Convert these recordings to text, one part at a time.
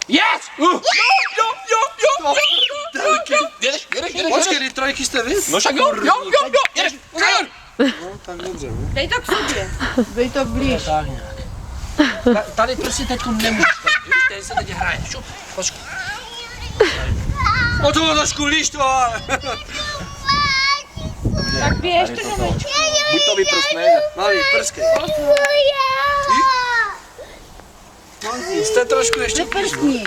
Yes! Jo! Jedeš. Počkej, trojky jste vy? No však jo, jedeš. No, tak dobře, ne? Dej to k sobě. Dej to blíž. Tak nějak. Tady prostě teď nemůžeš, tady se teď hraje, šup, počkej. O to trošku líš to, ale. Tak běž to novičku. Buď to vyprskne. Malý, prskej. Jste trošku ještě Vyprskni.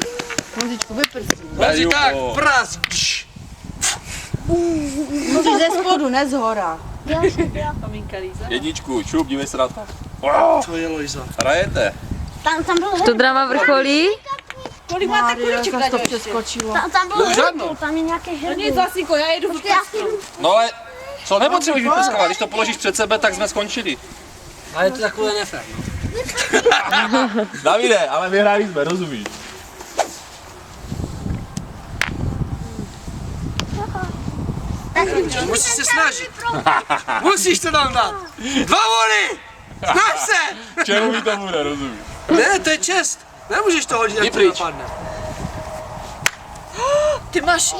Honzičku, vyprskni. Honzi, tak, prask. Musíš ze spodu, ne z hora. Jedničku, šup, dívej se na to. To je Lojza. Hrajete. Tam bylo To drama vrcholí? Kolik máte kuliček to tady? přeskočilo. tam bylo No, žádnou. tam je nějaké hrdlo. Nic, Lasinko, já jedu v No ale, co nepotřebuješ vyprskovat, když to položíš před sebe, tak jsme skončili. Ale je to takové nefér, no. Davide, ale vyhráli jsme, rozumíš? Musíš se snažit. Musíš to tam dát. 2 body. Snaž se. Čemu mi to bude, rozumíš? Ne, to je čest. Nemůžeš to hodit, jak to pryč. napadne. Ty máš...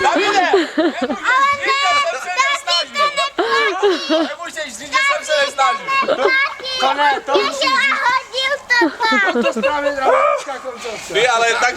Davide! Nemůžeš říct, že jsem se nesnažil. To ne, to Ještě hodil to pak. to správně dramatická koncovka. Ty, ale tak